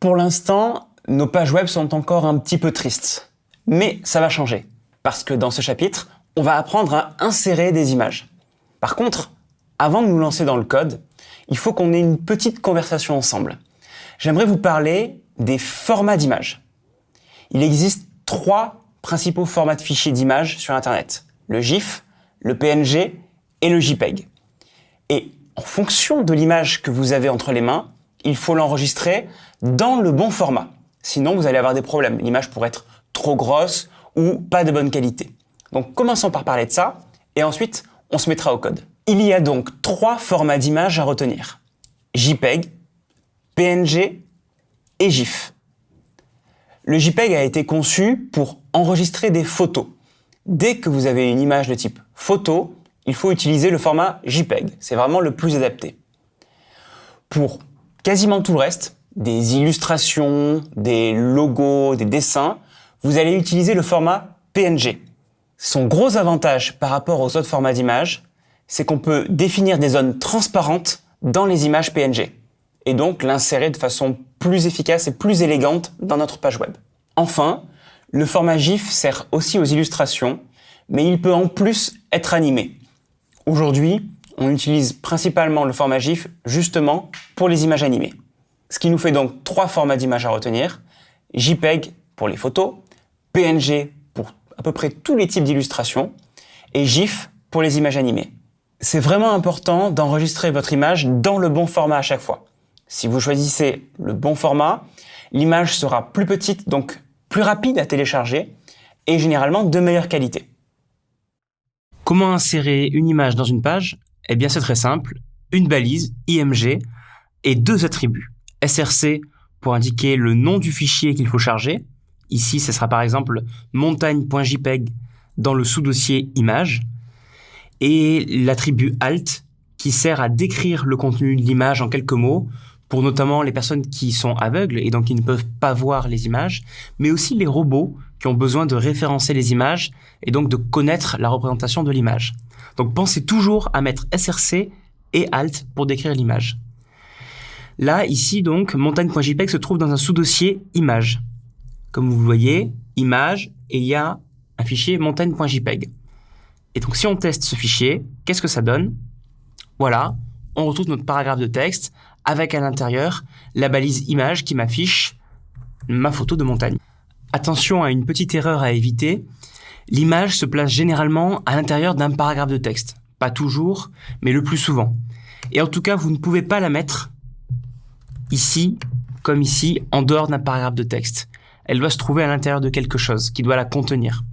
Pour l'instant, nos pages web sont encore un petit peu tristes. Mais ça va changer, parce que dans ce chapitre, on va apprendre à insérer des images. Par contre, avant de nous lancer dans le code, il faut qu'on ait une petite conversation ensemble. J'aimerais vous parler des formats d'images. Il existe 3 principaux formats de fichiers d'images sur Internet. Le GIF, le PNG et le JPEG. Et en fonction de l'image que vous avez entre les mains, il faut l'enregistrer dans le bon format. Sinon, vous allez avoir des problèmes. L'image pourrait être trop grosse ou pas de bonne qualité. Donc, commençons par parler de ça et ensuite, on se mettra au code. Il y a donc 3 formats d'images à retenir. JPEG, PNG et GIF. Le JPEG a été conçu pour enregistrer des photos. Dès que vous avez une image de type photo, il faut utiliser le format JPEG. C'est vraiment le plus adapté. Pour quasiment tout le reste, des illustrations, des logos, des dessins, vous allez utiliser le format PNG. Son gros avantage par rapport aux autres formats d'images, c'est qu'on peut définir des zones transparentes dans les images PNG et donc l'insérer de façon plus efficace et plus élégante dans notre page web. Enfin, le format GIF sert aussi aux illustrations, mais il peut en plus être animé. Aujourd'hui, on utilise principalement le format GIF justement pour les images animées. Ce qui nous fait donc 3 formats d'images à retenir. JPEG pour les photos, PNG pour à peu près tous les types d'illustrations et GIF pour les images animées. C'est vraiment important d'enregistrer votre image dans le bon format à chaque fois. Si vous choisissez le bon format, l'image sera plus petite, donc plus rapide à télécharger et généralement de meilleure qualité. Comment insérer une image dans une page ? Eh bien, c'est très simple. Une balise, IMG, et 2 attributs. SRC pour indiquer le nom du fichier qu'il faut charger. Ici, ce sera par exemple montagne.jpeg dans le sous-dossier image. Et l'attribut alt qui sert à décrire le contenu de l'image en quelques mots pour notamment les personnes qui sont aveugles et donc qui ne peuvent pas voir les images, mais aussi les robots qui ont besoin de référencer les images et donc de connaître la représentation de l'image. Donc pensez toujours à mettre SRC et alt pour décrire l'image. Là, ici donc, montagne.jpeg se trouve dans un sous-dossier image. Comme vous voyez, image, et il y a un fichier montagne.jpeg. Et donc si on teste ce fichier, qu'est-ce que ça donne ? Voilà, on retrouve notre paragraphe de texte avec à l'intérieur la balise image qui m'affiche ma photo de montagne. Attention à une petite erreur à éviter, l'image se place généralement à l'intérieur d'un paragraphe de texte. Pas toujours, mais le plus souvent. Et en tout cas, vous ne pouvez pas la mettre ici, comme ici, en dehors d'un paragraphe de texte. Elle doit se trouver à l'intérieur de quelque chose qui doit la contenir.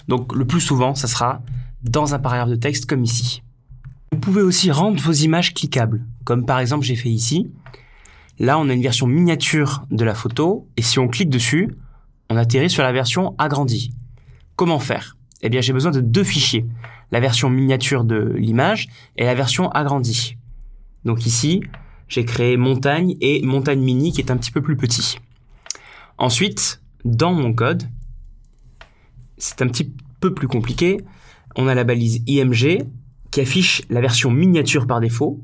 Donc le plus souvent, ça sera dans un paragraphe de texte comme ici. Vous pouvez aussi rendre vos images cliquables, comme par exemple j'ai fait ici. Là, on a une version miniature de la photo, et si on clique dessus, on atterrit sur la version agrandie. Comment faire ? Eh bien, j'ai besoin de 2 fichiers, la version miniature de l'image et la version agrandie. Donc ici, j'ai créé montagne et montagne mini qui est un petit peu plus petit. Ensuite, dans mon code, c'est un petit peu plus compliqué. On a la balise IMG qui affiche la version miniature par défaut,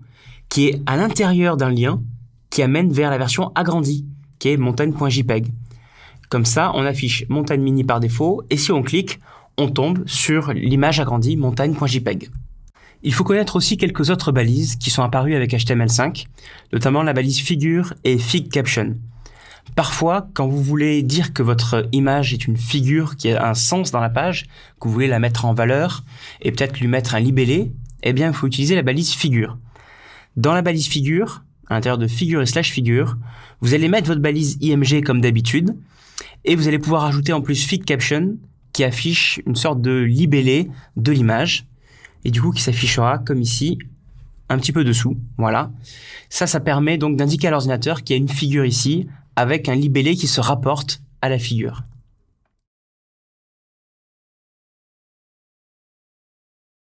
qui est à l'intérieur d'un lien qui amène vers la version agrandie, qui est montagne.jpeg. Comme ça, on affiche montagne mini par défaut, et si on clique, on tombe sur l'image agrandie montagne.jpeg. Il faut connaître aussi quelques autres balises qui sont apparues avec HTML5, notamment la balise figure et fig caption. Parfois, quand vous voulez dire que votre image est une figure qui a un sens dans la page, que vous voulez la mettre en valeur et peut-être lui mettre un libellé, eh bien, il faut utiliser la balise figure. Dans la balise figure, à l'intérieur de figure et /figure, vous allez mettre votre balise IMG comme d'habitude et vous allez pouvoir ajouter en plus fig caption qui affiche une sorte de libellé de l'image et du coup qui s'affichera comme ici, un petit peu dessous. Voilà. Ça permet donc d'indiquer à l'ordinateur qu'il y a une figure ici avec un libellé qui se rapporte à la figure.